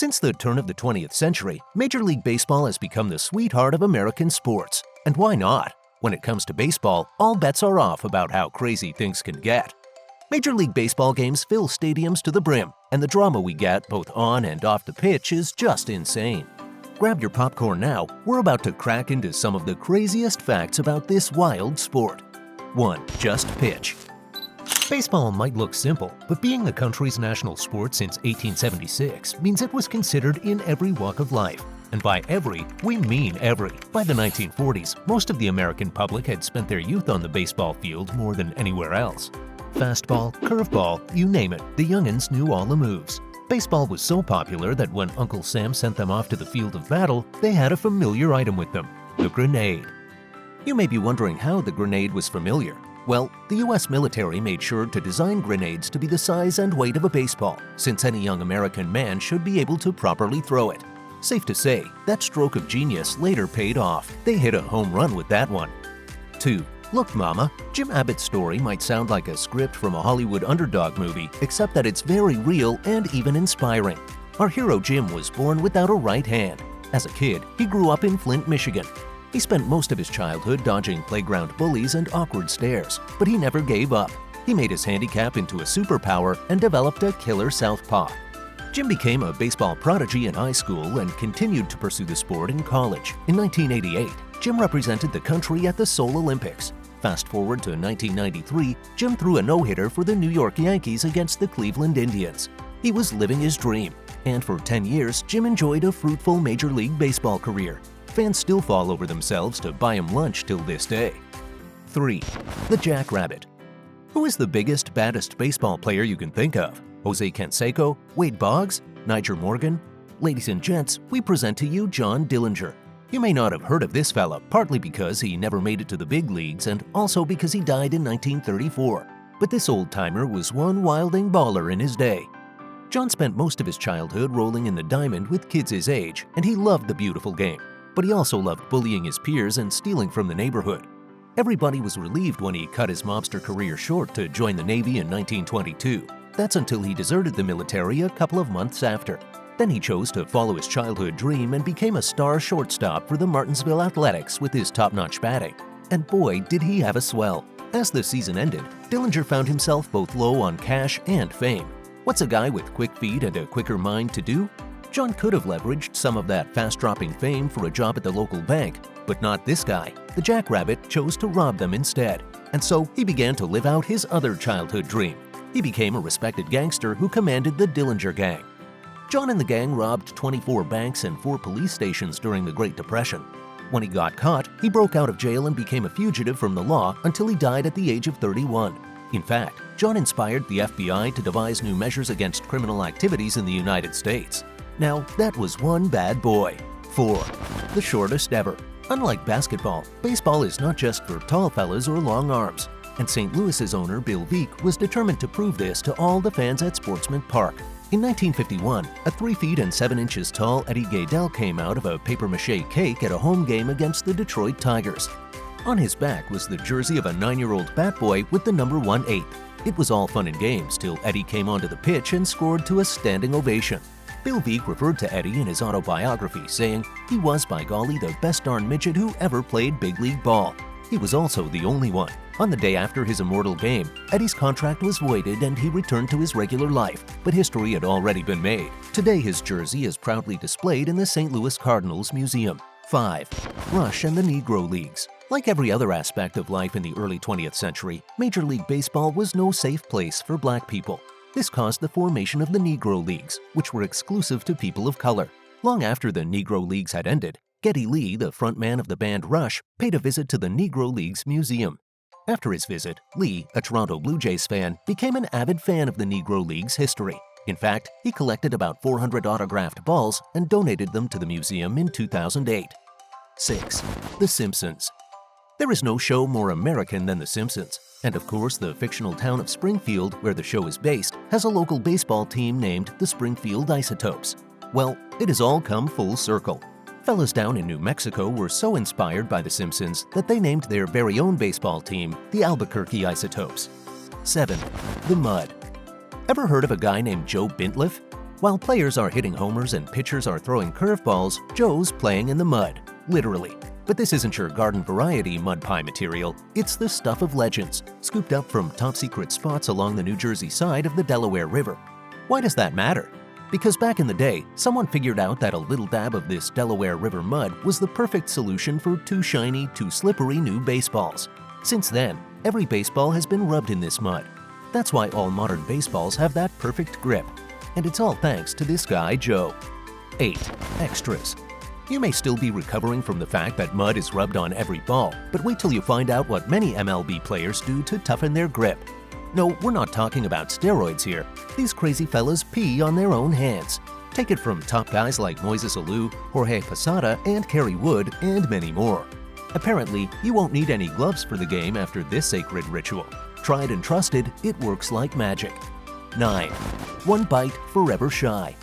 Since the turn of the 20th century, Major League Baseball has become the sweetheart of American sports. And why not? When it comes to baseball, all bets are off about how crazy things can get. Major League Baseball games fill stadiums to the brim, and the drama we get both on and off the pitch is just insane. Grab your popcorn now, we're about to crack into some of the craziest facts about this wild sport. 1. Just pitch. Baseball might look simple, but being the country's national sport since 1876 means it was considered in every walk of life. And by every, we mean every. By the 1940s, most of the American public had spent their youth on the baseball field more than anywhere else. Fastball, curveball, you name it, the youngins knew all the moves. Baseball was so popular that when Uncle Sam sent them off to the field of battle, they had a familiar item with them, the grenade. You may be wondering how the grenade was familiar. Well, the US military made sure to design grenades to be the size and weight of a baseball, since any young American man should be able to properly throw it. Safe to say, that stroke of genius later paid off. They hit a home run with that one. 2. Look, Mama, Jim Abbott's story might sound like a script from a Hollywood underdog movie, except that it's very real and even inspiring. Our hero Jim was born without a right hand. As a kid, he grew up in Flint, Michigan. He spent most of his childhood dodging playground bullies and awkward stares, but he never gave up. He made his handicap into a superpower and developed a killer southpaw. Jim became a baseball prodigy in high school and continued to pursue the sport in college. In 1988, Jim represented the country at the Seoul Olympics. Fast forward to 1993, Jim threw a no-hitter for the New York Yankees against the Cleveland Indians. He was living his dream, and for 10 years, Jim enjoyed a fruitful Major League Baseball career. Fans still fall over themselves to buy him lunch till this day. 3. The Jackrabbit. Who is the biggest, baddest baseball player you can think of? Jose Canseco? Wade Boggs? Nyjer Morgan? Ladies and gents, we present to you John Dillinger. You may not have heard of this fella, partly because he never made it to the big leagues and also because he died in 1934. But this old-timer was one wilding baller in his day. John spent most of his childhood rolling in the diamond with kids his age, and he loved the beautiful game. But he also loved bullying his peers and stealing from the neighborhood. Everybody was relieved when he cut his mobster career short to join the Navy in 1922. That's until he deserted the military a couple of months after. Then he chose to follow his childhood dream and became a star shortstop for the Martinsville Athletics with his top-notch batting. And boy, did he have a swell. As the season ended, Dillinger found himself both low on cash and fame. What's a guy with quick feet and a quicker mind to do? John could have leveraged some of that fast-dropping fame for a job at the local bank, but not this guy. The Jackrabbit chose to rob them instead. And so he began to live out his other childhood dream. He became a respected gangster who commanded the Dillinger Gang. John and the gang robbed 24 banks and 4 police stations during the Great Depression. When he got caught, he broke out of jail and became a fugitive from the law until he died at the age of 31. In fact, John inspired the FBI to devise new measures against criminal activities in the United States. Now, that was one bad boy. 4. The shortest ever. Unlike basketball, baseball is not just for tall fellas or long arms. And St. Louis's owner, Bill Veeck, was determined to prove this to all the fans at Sportsman Park. In 1951, a 3 feet and 7 inches tall Eddie Gaedel came out of a papier-mâché cake at a home game against the Detroit Tigers. On his back was the jersey of a 9-year-old bat boy with the number 1/8. It was all fun and games till Eddie came onto the pitch and scored to a standing ovation. Bill Veeck referred to Eddie in his autobiography, saying he was, by golly, the best darn midget who ever played big league ball. He was also the only one. On the day after his immortal game, Eddie's contract was voided and he returned to his regular life, but history had already been made. Today his jersey is proudly displayed in the St. Louis Cardinals Museum. 5. Rush and the Negro Leagues. Like every other aspect of life in the early 20th century, Major League Baseball was no safe place for black people. This caused the formation of the Negro Leagues, which were exclusive to people of color. Long after the Negro Leagues had ended, Geddy Lee, the frontman of the band Rush, paid a visit to the Negro Leagues Museum. After his visit, Lee, a Toronto Blue Jays fan, became an avid fan of the Negro Leagues' history. In fact, he collected about 400 autographed balls and donated them to the museum in 2008. 6. The Simpsons. There is no show more American than The Simpsons. And of course, the fictional town of Springfield, where the show is based, has a local baseball team named the Springfield Isotopes. Well, it has all come full circle. Fellas down in New Mexico were so inspired by The Simpsons that they named their very own baseball team the Albuquerque Isotopes. 7. The Mud. Ever heard of a guy named Joe Bintliff? While players are hitting homers and pitchers are throwing curveballs, Joe's playing in the mud, literally. But this isn't your garden variety mud pie material, it's the stuff of legends, scooped up from top-secret spots along the New Jersey side of the Delaware River. Why does that matter? Because back in the day, someone figured out that a little dab of this Delaware River mud was the perfect solution for too shiny, too slippery new baseballs. Since then, every baseball has been rubbed in this mud. That's why all modern baseballs have that perfect grip. And it's all thanks to this guy, Joe. 8. Extras. You may still be recovering from the fact that mud is rubbed on every ball, but wait till you find out what many MLB players do to toughen their grip. No, we're not talking about steroids here. These crazy fellas pee on their own hands. Take it from top guys like Moises Alou, Jorge Posada, and Kerry Wood, and many more. Apparently, you won't need any gloves for the game after this sacred ritual. Tried and trusted, it works like magic. 9. One bite, forever shy.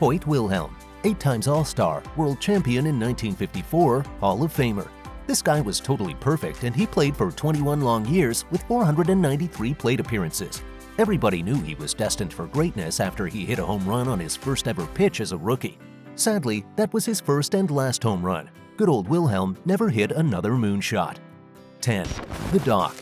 Hoyt Wilhelm, 8 times All-Star, World Champion in 1954, Hall of Famer. This guy was totally perfect, and he played for 21 long years with 493 plate appearances. Everybody knew he was destined for greatness after he hit a home run on his first ever pitch as a rookie. Sadly, that was his first and last home run. Good old Wilhelm never hit another moonshot. 10. The Doc.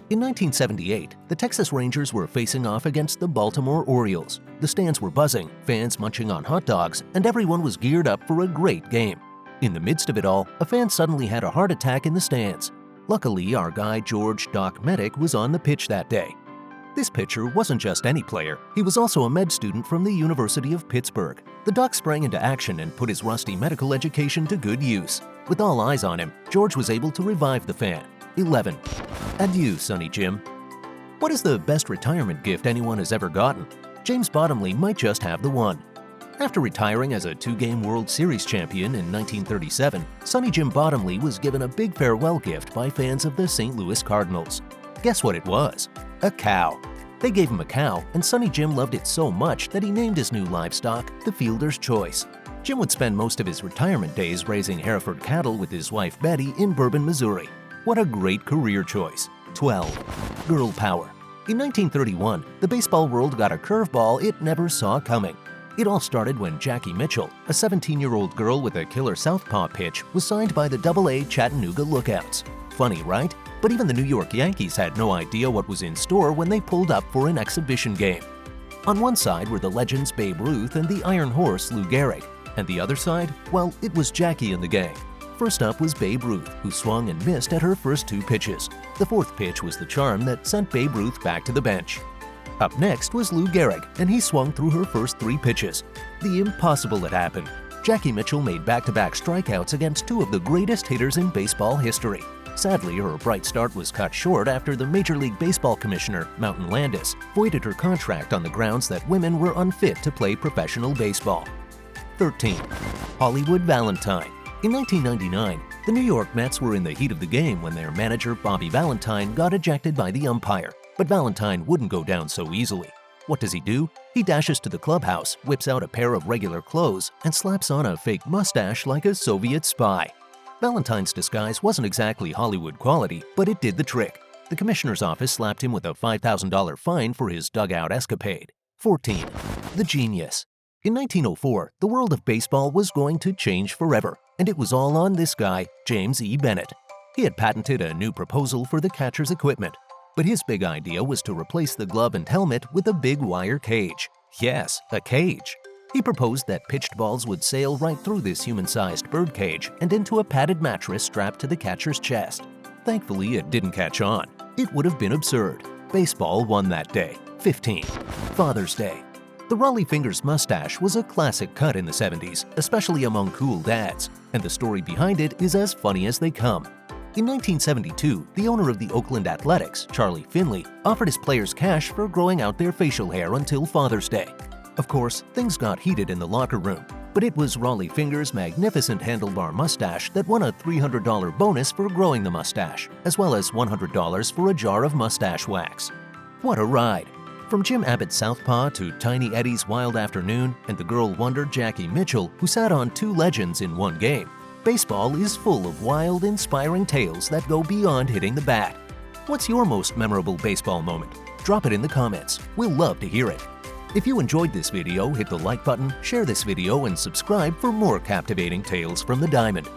In 1978, the Texas Rangers were facing off against the Baltimore Orioles. The stands were buzzing, fans munching on hot dogs, and everyone was geared up for a great game. In the midst of it all, a fan suddenly had a heart attack in the stands. Luckily, our guy George Doc Medic was on the pitch that day. This pitcher wasn't just any player, he was also a med student from the University of Pittsburgh. The Doc sprang into action and put his rusty medical education to good use. With all eyes on him, George was able to revive the fan. 11. Adieu, Sonny Jim. What is the best retirement gift anyone has ever gotten? James Bottomley might just have the one. After retiring as a 2-game World Series champion in 1937, Sonny Jim Bottomley was given a big farewell gift by fans of the St. Louis Cardinals. Guess what it was? A cow. They gave him a cow, and Sonny Jim loved it so much that he named his new livestock the Fielder's Choice. Jim would spend most of his retirement days raising Hereford cattle with his wife Betty in Bourbon, Missouri. What a great career choice. 12. Girl power. In 1931, the baseball world got a curveball it never saw coming. It all started when Jackie Mitchell, a 17-year-old girl with a killer southpaw pitch, was signed by the Double-A Chattanooga Lookouts. Funny, right? But even the New York Yankees had no idea what was in store when they pulled up for an exhibition game. On one side were the legends Babe Ruth and the Iron Horse Lou Gehrig, and the other side, well, it was Jackie and the gang. First up was Babe Ruth, who swung and missed at her first 2 pitches. The 4th pitch was the charm that sent Babe Ruth back to the bench. Up next was Lou Gehrig, and he swung through her first 3 pitches. The impossible had happened. Jackie Mitchell made back-to-back strikeouts against 2 of the greatest hitters in baseball history. Sadly, her bright start was cut short after the Major League Baseball commissioner, Mountain Landis, voided her contract on the grounds that women were unfit to play professional baseball. 13. Hollywood Valentine. In 1999, the New York Mets were in the heat of the game when their manager, Bobby Valentine, got ejected by the umpire. But Valentine wouldn't go down so easily. What does he do? He dashes to the clubhouse, whips out a pair of regular clothes, and slaps on a fake mustache like a Soviet spy. Valentine's disguise wasn't exactly Hollywood quality, but it did the trick. The commissioner's office slapped him with a $5,000 fine for his dugout escapade. 14. The Genius. In 1904, the world of baseball was going to change forever, and it was all on this guy, James E. Bennett. He had patented a new proposal for the catcher's equipment. But his big idea was to replace the glove and helmet with a big wire cage. Yes, a cage. He proposed that pitched balls would sail right through this human-sized bird cage and into a padded mattress strapped to the catcher's chest. Thankfully, it didn't catch on. It would have been absurd. Baseball won that day. 15. Father's Day. The Raleigh Fingers mustache was a classic cut in the 70s, especially among cool dads, and the story behind it is as funny as they come. In 1972, the owner of the Oakland Athletics, Charlie Finley, offered his players cash for growing out their facial hair until Father's Day. Of course, things got heated in the locker room, but it was Raleigh Fingers' magnificent handlebar mustache that won a $300 bonus for growing the mustache, as well as $100 for a jar of mustache wax. What a ride! From Jim Abbott's Southpaw to Tiny Eddie's Wild Afternoon and the girl wonder Jackie Mitchell, who sat on 2 legends in one game, baseball is full of wild, inspiring tales that go beyond hitting the bat. What's your most memorable baseball moment? Drop it in the comments. We'll love to hear it. If you enjoyed this video, hit the like button, share this video, and subscribe for more captivating tales from the diamond.